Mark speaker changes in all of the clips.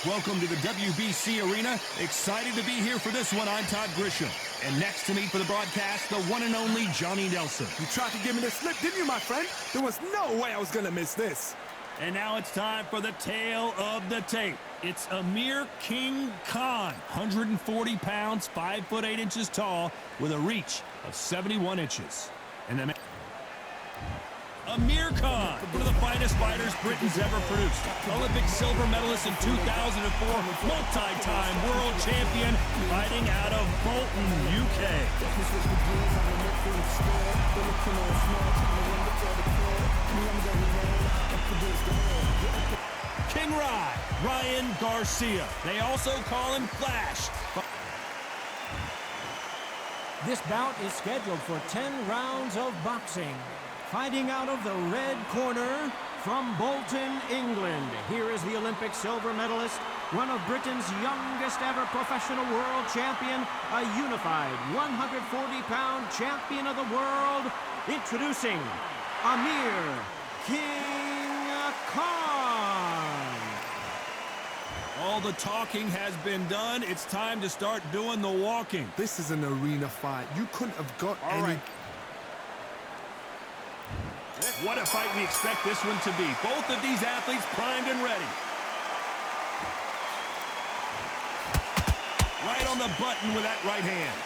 Speaker 1: Welcome to the WBC Arena. Excited to be here for this one. I'm Todd Grisham. And next to me for the broadcast, the one and only Johnny Nelson.
Speaker 2: You tried to give me the slip, didn't you, my friend? There was no way I was going to miss this.
Speaker 1: And now it's time for the tale of the tape. It's Amir King Khan, 140 pounds, 5'8" tall, with a reach of 71 inches. And then Amir Khan, one of the finest fighters Britain's ever produced. Olympic silver medalist in 2004, multi-time world champion, fighting out of Bolton, UK. King Ryan Garcia. They also call him Flash.
Speaker 3: This bout is scheduled for 10 rounds of boxing. Fighting out of the red corner from Bolton, England. Here is the Olympic silver medalist, one of Britain's youngest ever professional world champion, a unified 140-pound champion of the world, introducing Amir King Khan.
Speaker 1: All the talking has been done. It's time to start doing the walking.
Speaker 2: This is an arena fight. You couldn't have got any...
Speaker 1: What a fight we expect this one to be. Both of these athletes primed and ready. Right on the button with that right hand.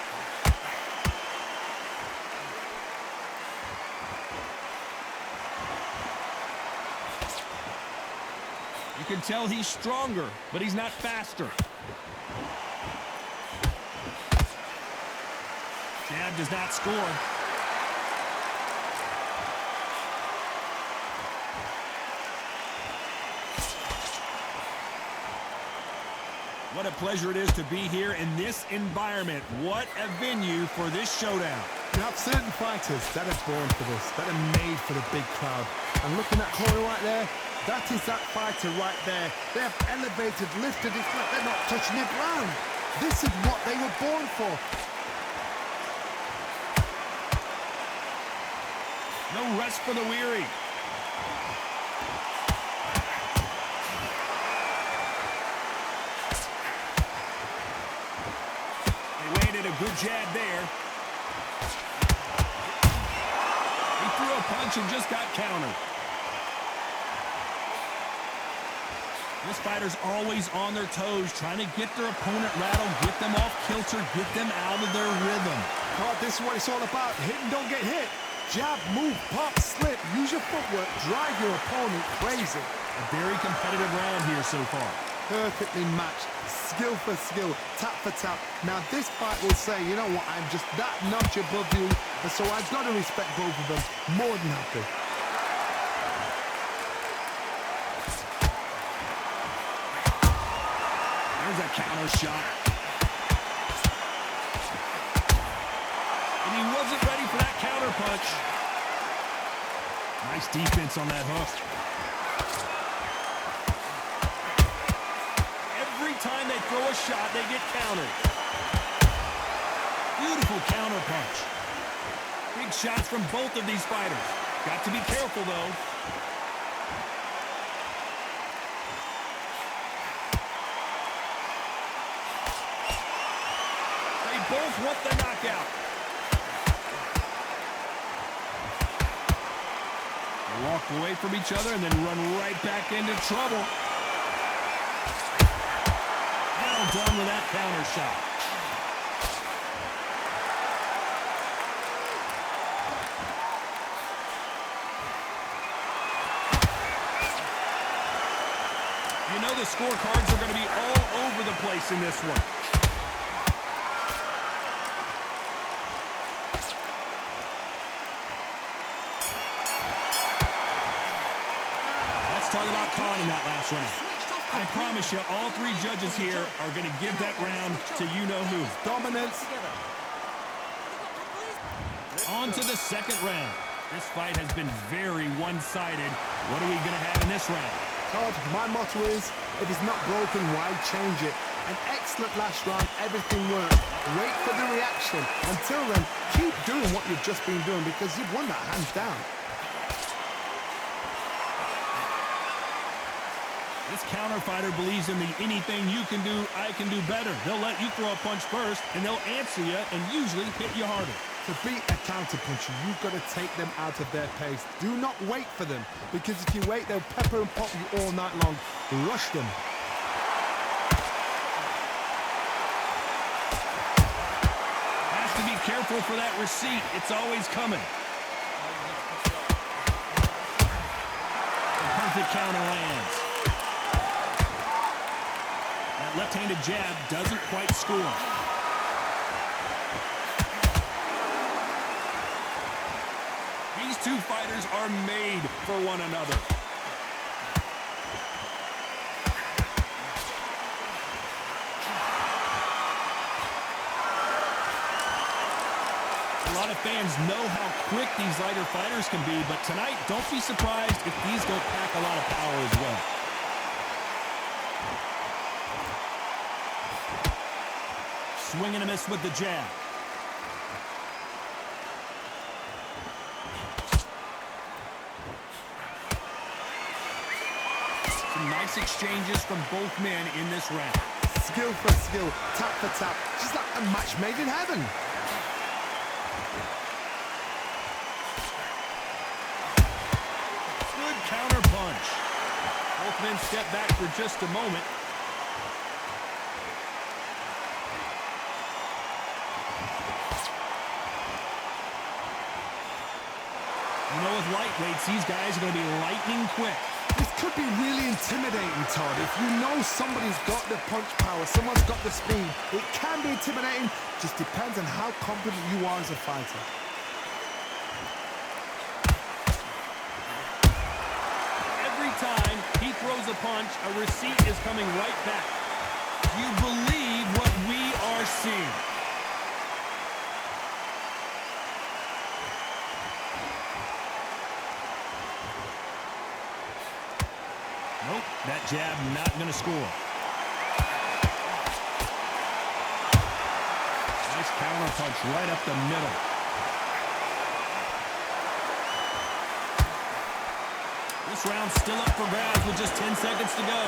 Speaker 1: You can tell he's stronger, but he's not faster. Jab does not score. What a pleasure it is to be here in this environment. What a venue for this showdown.
Speaker 2: You have certain fighters that are born for this, that are made for the big crowd. And looking at corner right there, that is that fighter right there. They have elevated, lifted, it's like they're not touching the ground. This is what they were born for.
Speaker 1: No rest for the weary. A good jab there. He threw a punch and just got countered. This fighter's always on their toes, trying to get their opponent rattled, get them off kilter, get them out of their rhythm.
Speaker 2: Oh, this is what it's all about. Hit and don't get hit. Jab, move, pop, slip. Use your footwork. Drive your opponent crazy.
Speaker 1: A very competitive round here so far.
Speaker 2: Perfectly matched. Skill for skill, tap for tap. Now this fight will say, you know what, I'm just that notch above you, and so I've got to respect both of them more than happy.
Speaker 1: There's a counter shot. And he wasn't ready for that counter punch. Nice defense on that hook. Time they throw a shot, they get countered. Beautiful counter punch. Big shots from both of these fighters. Got to be careful, though. They both want the knockout. They walk away from each other and then run right back into trouble. Done with that counter shot. You know the scorecards are going to be all over the place in this one. Let's talk about Khan in that last round. I promise you, all three judges here are going to give that round to you-know-who.
Speaker 2: Dominance.
Speaker 1: On to the second round. This fight has been very one-sided. What are we going to have in this round?
Speaker 2: Todd, my motto is, if it's not broken, why change it? An excellent last round, everything worked. Wait for the reaction. Until then, keep doing what you've just been doing because you've won that hands down.
Speaker 1: This counter fighter believes in the anything you can do, I can do better. They'll let you throw a punch first, and they'll answer you and usually hit you harder.
Speaker 2: To beat a counter puncher, you've got to take them out of their pace. Do not wait for them, because if you wait, they'll pepper and pop you all night long. Rush them.
Speaker 1: Has to be careful for that receipt. It's always coming. The perfect counter lands. That left-handed jab doesn't quite score. These two fighters are made for one another. A lot of fans know how quick these lighter fighters can be, but tonight, don't be surprised if these don't pack a lot of power as well. Swing and a miss with the jab. Some nice exchanges from both men in this round.
Speaker 2: Skill for skill, tap for tap, just like a match made in heaven.
Speaker 1: Good counter punch. Both men step back for just a moment. You know, with lightweights, these guys are going to be lightning quick.
Speaker 2: This could be really intimidating, Todd. If you know somebody's got the punch power, someone's got the speed, it can be intimidating. Just depends on how confident you are as a fighter.
Speaker 1: Every time he throws a punch, a receipt is coming right back. You believe what we are seeing. Nope, that jab not going to score. Nice counter punch right up the middle. This round's still up for grabs with just 10 seconds to go.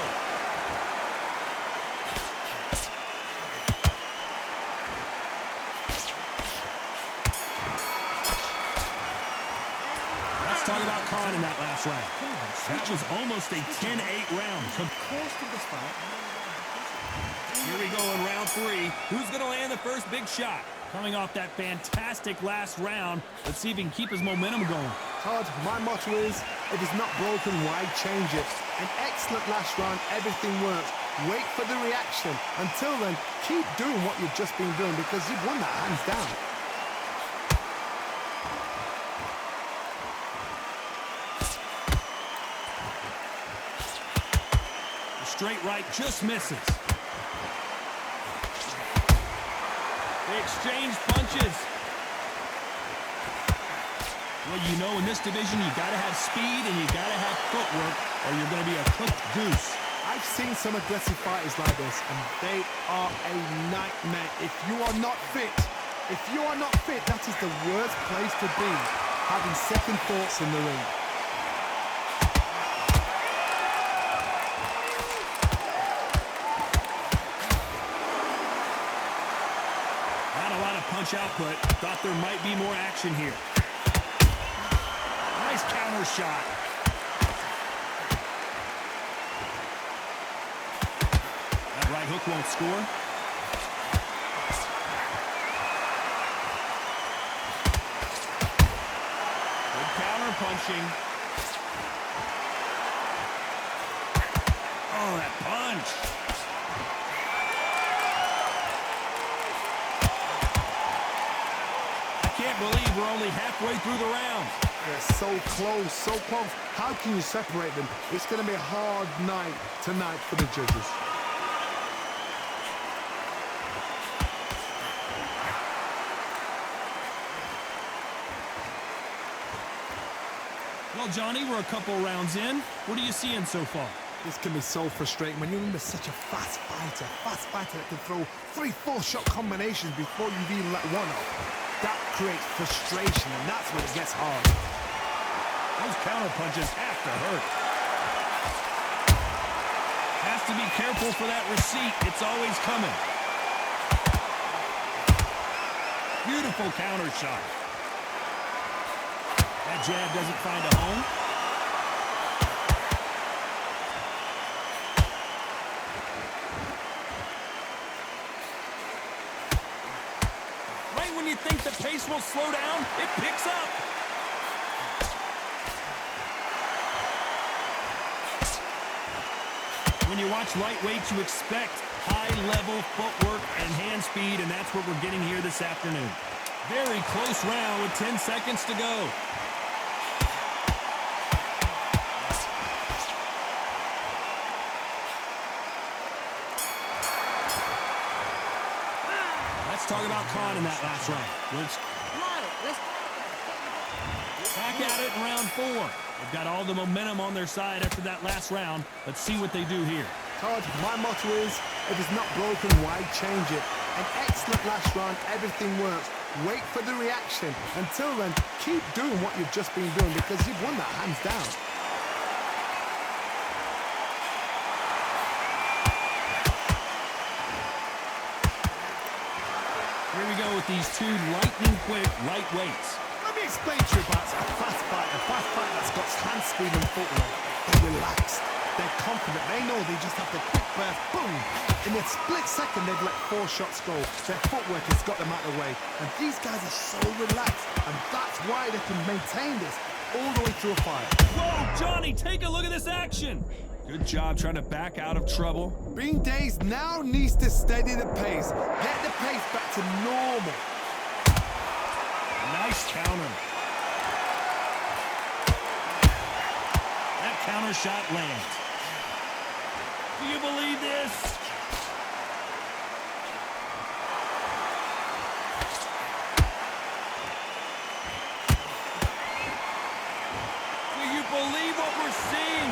Speaker 1: Let's talk about Khan in that last round. That was almost a 10-8 round. Here we go in round 3. Who's going to land the first big shot? Coming off that fantastic last round, let's see if he can keep his momentum going.
Speaker 2: Todd, my motto is, if it's not broken, why change it? An excellent last round, everything works. Wait for the reaction. Until then, keep doing what you've just been doing, because you've won that hands down.
Speaker 1: Straight right just misses. They exchange punches. Well, you know, in this division, you got to have speed and you got to have footwork, or you're going to be a cooked goose.
Speaker 2: I've seen some aggressive fighters like this, and they are a nightmare. If you are not fit, that is the worst place to be, having second thoughts in the ring.
Speaker 1: Punch output. Thought there might be more action here. Nice counter shot. That right hook won't score. Good counter punching. Oh, that punch. Can't believe we're only halfway through the round.
Speaker 2: They're so close, so close. How can you separate them? It's going to be a hard night tonight for the judges.
Speaker 1: Well, Johnny, we're a couple rounds in. What are you seeing so far?
Speaker 2: This can be so frustrating when you're under such a fast fighter that can throw 3-4 shot combinations before you've even let one off. That creates frustration, and that's when it gets hard.
Speaker 1: Those counter punches have to hurt. to be careful for that receipt. It's always coming. Beautiful counter shot. That jab doesn't find a home. Right when you think the pace will slow down, it picks up. When you watch lightweights, you expect high-level footwork and hand speed, and that's what we're getting here this afternoon. Very close round with 10 seconds to go. Let's talk about Khan in that last round. Back at it in round 4. They've got all the momentum on their side after that last round. Let's see what they do here.
Speaker 2: Todd, my motto is, if it's not broken, why change it? An excellent last round, everything works. Wait for the reaction. Until then, keep doing what you've just been doing because you've won that hands down.
Speaker 1: Here we go with these two lightning-quick lightweights.
Speaker 2: Let me explain to you about a fast fight that's got hand speed and footwork. They're relaxed, they're confident, they know they just have to quick burst, boom! In a split second, they've let 4 shots go. Their footwork has got them out of the way. And these guys are so relaxed, and that's why they can maintain this all the way through a fight.
Speaker 1: Whoa, Johnny, take a look at this action. Good job trying to back out of trouble.
Speaker 2: Bean Days now needs to steady the pace. Get the pace back to normal.
Speaker 1: Nice counter. That counter shot lands. Do you believe this? Do you believe what we're seeing?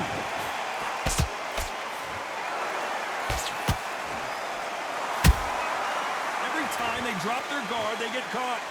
Speaker 1: Every time they drop their guard, they get caught.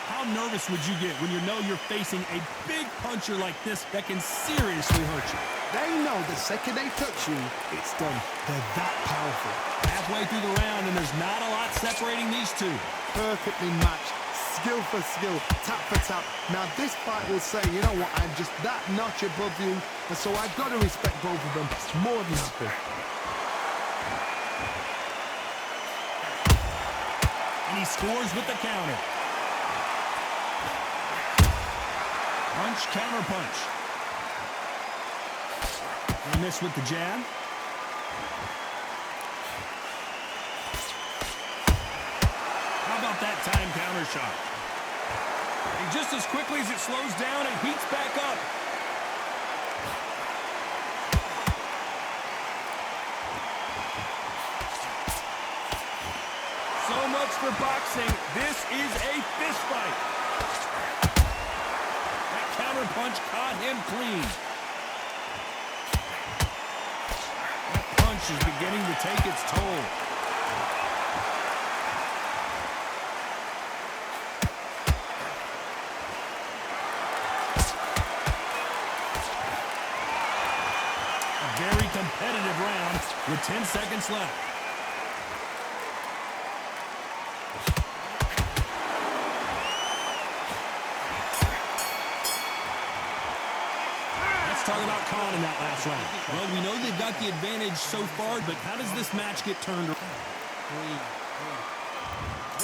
Speaker 1: How nervous would you get when you know you're facing a big puncher like this that can seriously hurt you?
Speaker 2: They know the second they touch you, it's done. They're that powerful.
Speaker 1: Halfway through the round, and there's not a lot separating these two.
Speaker 2: Perfectly matched. Skill for skill, tap for tap. Now this fight will say, you know what, I'm just that notch above you, and so I've got to respect both of them. More than happy.
Speaker 1: And he scores with the counter. Punch, counter punch. And miss with the jab. How about that time counter shot? And just as quickly as it slows down, it heats back up. So much for boxing. This is a fist fight. That counter punch caught him clean. That punch is beginning to take its toll. A very competitive round with 10 seconds left. Talk about Khan in that last round. Well, we know they've got the advantage so far, but how does this match get turned around?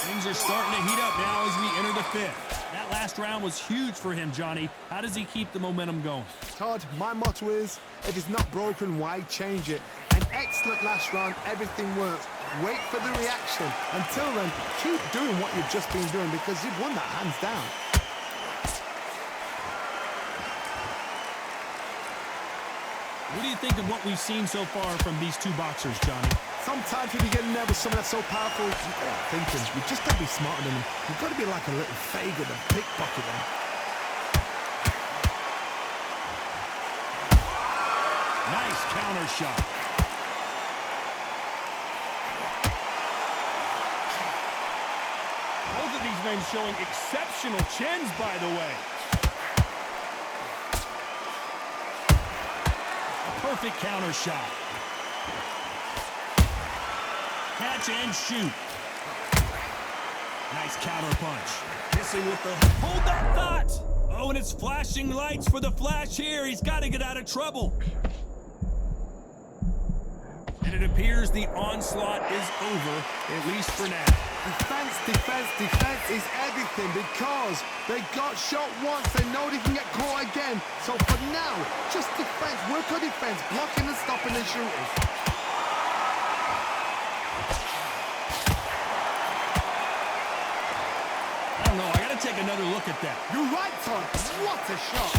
Speaker 1: Things are starting to heat up now as we enter the 5th. That last round was huge for him, Johnny. How does he keep the momentum going?
Speaker 2: Todd, my motto is, if it's not broken, why change it? An excellent last round, everything works. Wait for the reaction. Until then, keep doing what you've just been doing because you've won that hands down.
Speaker 1: What do you think of what we've seen so far from these two boxers, Johnny?
Speaker 2: Sometimes when you get nervous, someone that's so powerful, you've got to think you just got to be smarter than them. You've got to be like a little Fagin and pickpocket them.
Speaker 1: Nice counter shot. Both of these men showing exceptional chins, by the way. Perfect counter shot. Catch and shoot. Nice counter punch. Missing with the... Hold that thought! Oh, and it's flashing lights for the Flash here. He's got to get out of trouble. And it appears the onslaught is over, at least for now.
Speaker 2: Defense, defense, defense is everything because they got shot once. They know they can get caught again. So for now, just defense, work on defense, blocking and stopping the shooters.
Speaker 1: I don't know. I got to take another look at that.
Speaker 2: You're right, Todd. What a shot.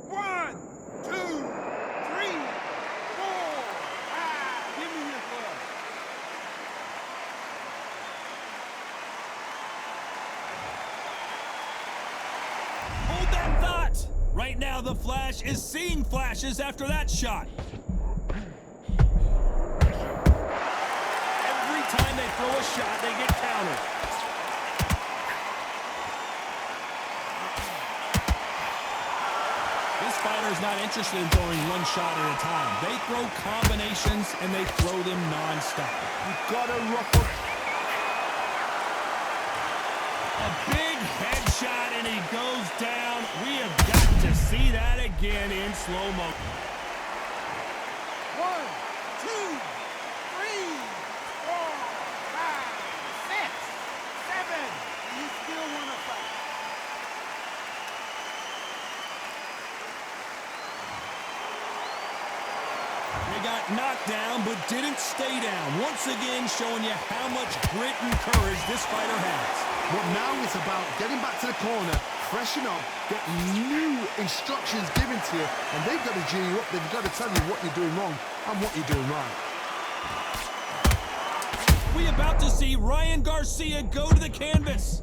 Speaker 4: 1, 2, 3, 4, 5. Give me your glove.
Speaker 1: Hold that thought! Right now, the Flash is seeing flashes after that shot. Every time they throw a shot, they get countered. This fighter is not interested in throwing one shot at a time. They throw combinations, and they throw them non-stop.
Speaker 2: You gotta ruffle.
Speaker 1: A big headshot, and he goes down. We have got to see that again in slow-mo.
Speaker 4: 1, 2, 3, 4, 5, 6, 7. You still want to fight?
Speaker 1: They got knocked down, but didn't stay down. Once again, showing you how much grit and courage this fighter has.
Speaker 2: But now it's about getting back to the corner, freshen up, get new instructions given to you, and they've got to G you up. They've got to tell you what you're doing wrong and what you're doing right.
Speaker 1: We about to see Ryan Garcia go to the canvas.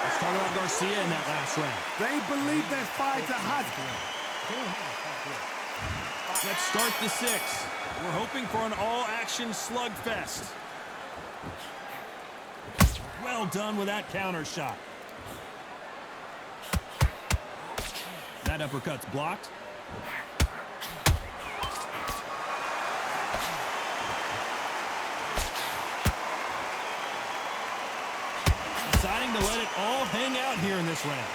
Speaker 1: Let's talk about Garcia in that last round.
Speaker 2: They believe their fighter has.
Speaker 1: Let's start the 6th. We're hoping for an all-action slugfest. Well done with that counter shot. That uppercut's blocked. Deciding to let it all hang out here in this round.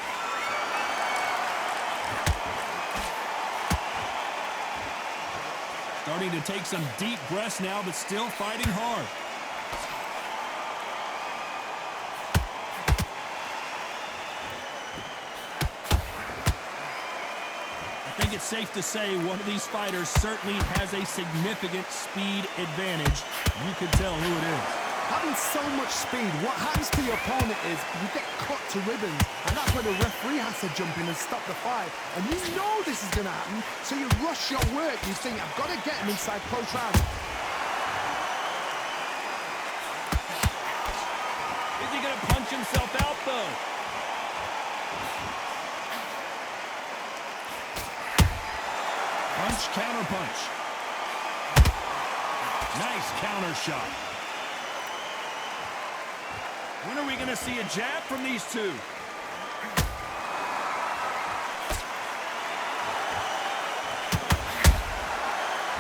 Speaker 1: Starting to take some deep breaths now, but still fighting hard. I think it's safe to say one of these fighters certainly has a significant speed advantage. You can tell who it is.
Speaker 2: Having so much speed, what happens to your opponent is you get cut to ribbons, and that's where the referee has to jump in and stop the fight. And you know this is going to happen, so you rush your work. You think, I've got to get him inside close round.
Speaker 1: Is he going to punch himself out, though? Punch, counter punch. Nice counter shot. When are we going to see a jab from these two?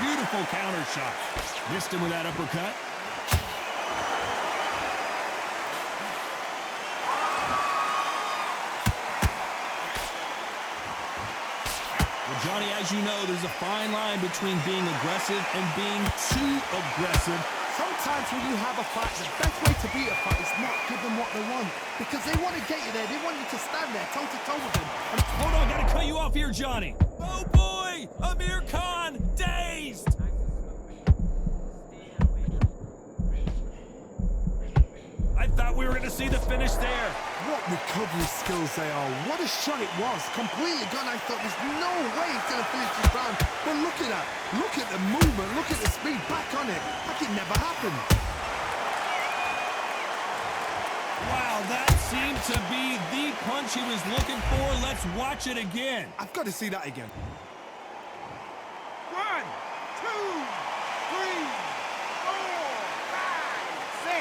Speaker 1: Beautiful counter shot. Missed him with that uppercut. Well, Johnny, as you know, there's a fine line between being aggressive and being too aggressive.
Speaker 2: Sometimes when you have a fight, the best way to beat a fight is not give them what they want. Because they want to get you there. They want you to stand there toe-to-toe with them. And
Speaker 1: hold on, gotta cut you off here, Johnny. Oh, boy! Amir Khan, dazed! I thought we were gonna see the finish there.
Speaker 2: what recovery skills they are. What a shot it was. Completely gone. I thought there's no way he's going to finish this round. But look at that. Look at the movement. Look at the speed. Back on it. Like it never happened.
Speaker 1: Wow, that seemed to be the punch he was looking for. Let's watch it again.
Speaker 2: I've got to see that again.
Speaker 4: 1, 2, 3, 4, 5, 6.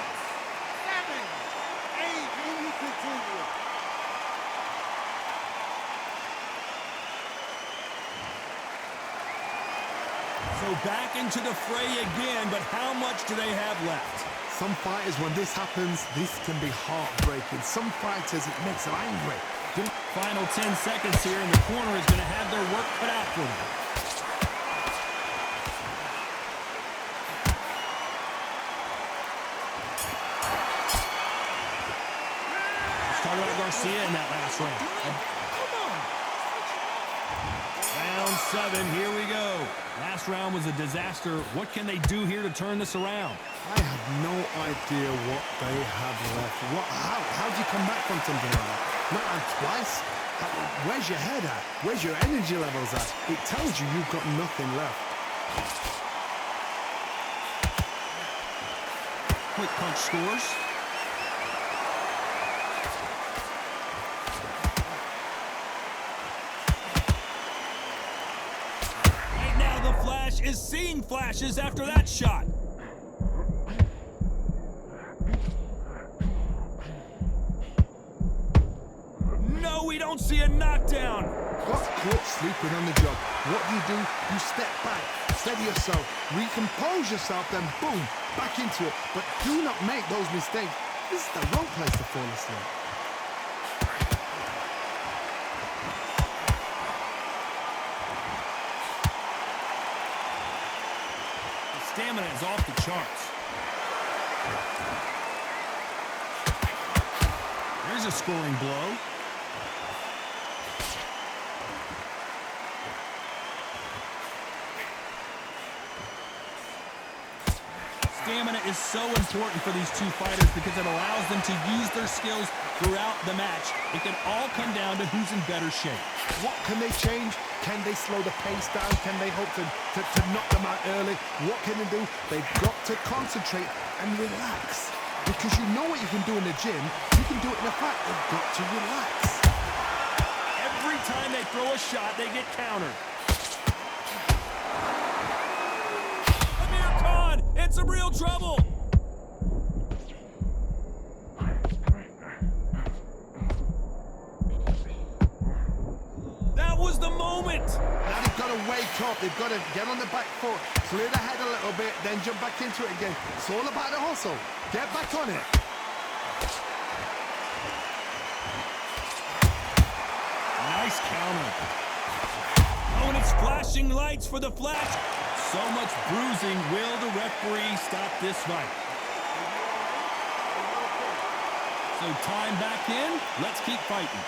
Speaker 1: So back into the fray again, but how much do they have left?
Speaker 2: Some fighters, when this happens, this can be heartbreaking. Some fighters, it makes them angry.
Speaker 1: Final 10 seconds here, and the corner is going to have their work cut out for them. Let's talk about Garcia in that last round. Round 7, here we go. Last round was a disaster. What can they do here to turn this around?
Speaker 2: I have no idea what they have left. How do you come back from something like that? Not on twice? Where's your head at? Where's your energy levels at? It tells you you've got nothing left.
Speaker 1: Quick punch scores. Right now the Flash is seeing flashes after that shot. No, we don't see a knockdown.
Speaker 2: Got caught sleeping on the job. What do? You step back, steady yourself, recompose yourself, then boom, back into it. But do not make those mistakes. This is the wrong place to fall asleep.
Speaker 1: The stamina is off the charts. There's a scoring blow. Stamina is so important for these two fighters because it allows them to use their skills throughout the match. It can all come down to who's in better shape.
Speaker 2: What can they change? Can they slow the pace down? Can they hope to knock them out early? What can they do? They've got to concentrate and relax. Because you know what you can do in the gym, you can do it in a fight. They've got to relax.
Speaker 1: Every time they throw a shot, they get countered. Amir Khan in some real trouble. That was the moment.
Speaker 2: Now they've got to wake up. They've got to get on the back foot, clear the head a little bit, then jump back into it again. It's all about the hustle. Get back on it.
Speaker 1: Nice counter. Oh, and it's flashing lights for the Flash. So much bruising. Will the referee stop this fight? So time back in. Let's keep fighting.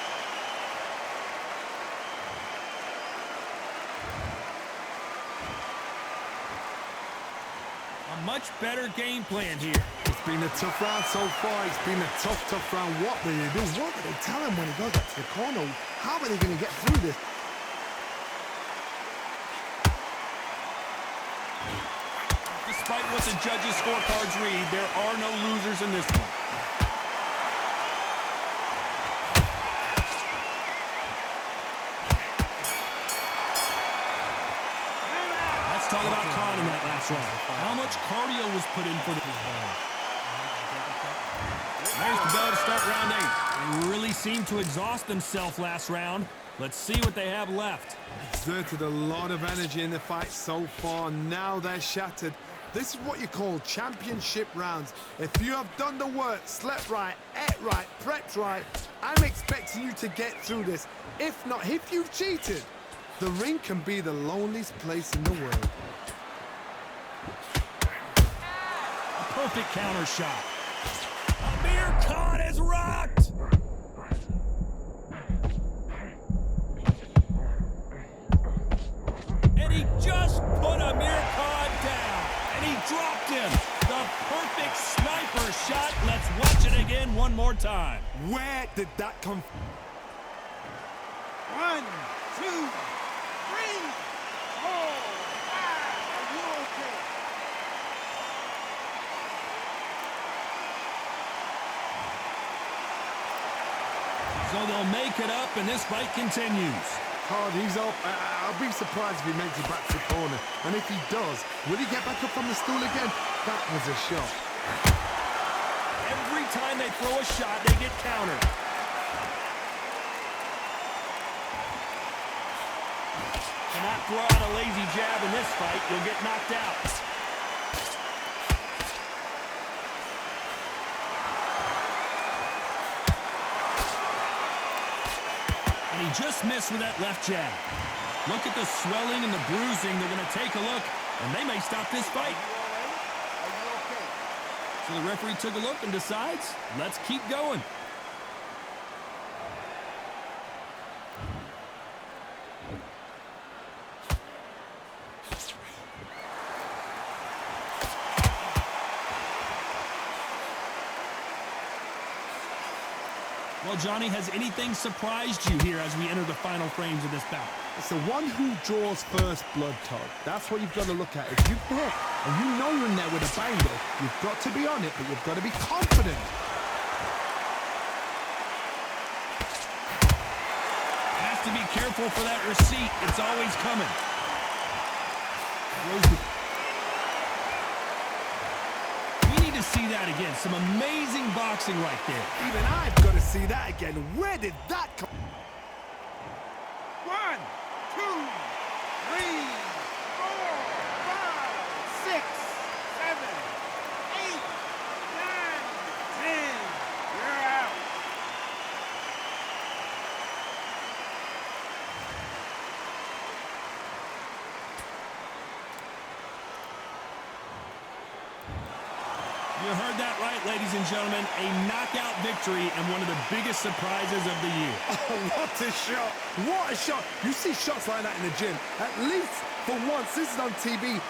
Speaker 1: A much better game plan here.
Speaker 2: It's been a tough round so far. It's been a tough round. What do they do? What do they tell him when he goes up to the corner? How are they going to get through this?
Speaker 1: Despite what the judges' scorecards read, there are no losers in this one. Let's talk about Khan in that last round. How much cardio was put in for this? There's the bell to start round 8. They really seemed to exhaust themselves last round. Let's see what they have left.
Speaker 2: Exerted a lot of energy in the fight so far. Now they're shattered. This is what you call championship rounds. If you have done the work, slept right, ate right, prepped right, I'm expecting you to get through this. If not, if you've cheated, the ring can be the loneliest place in the world.
Speaker 1: A perfect counter shot. Amir Khan is rocked! And he just put Amir Khan down. And he dropped him. The perfect sniper shot. Let's watch it again one more time.
Speaker 2: Where did that come from?
Speaker 4: 1, 2, 3, 4, 5. Are you okay?
Speaker 1: So they'll make it up, and this fight continues.
Speaker 2: Hard, he's up. I'll be surprised if he makes it back to the corner. And if he does, will he get back up from the stool again? That was a shot.
Speaker 1: Every time they throw a shot, they get countered. Cannot throw out a lazy jab in this fight, you'll get knocked out. And he just missed with that left jab. Look at the swelling and the bruising. They're going to take a look, and they may stop this fight. So the referee took a look and decides, let's keep going. Well, Johnny, has anything surprised you here as we enter the final frames of this bout?
Speaker 2: It's the one who draws first blood, Todd. That's what you've got to look at. If you've hit and you know you're in there with a banger, you've got to be on it, but you've got to be confident.
Speaker 1: Has to be careful for that receipt. It's always coming. We need to see that again. Some amazing boxing right there.
Speaker 2: Even I've got to see that again. Where did that come?
Speaker 4: 1, 2, 3, 4, 5, 6, 7, 8, 9, 10. You're out.
Speaker 1: You heard that right, ladies and gentlemen. A knockout victory and one of the biggest surprises of the year.
Speaker 2: Oh, what a shot. What a shot. You see shots like that in the gym. At least for once, this is on TV.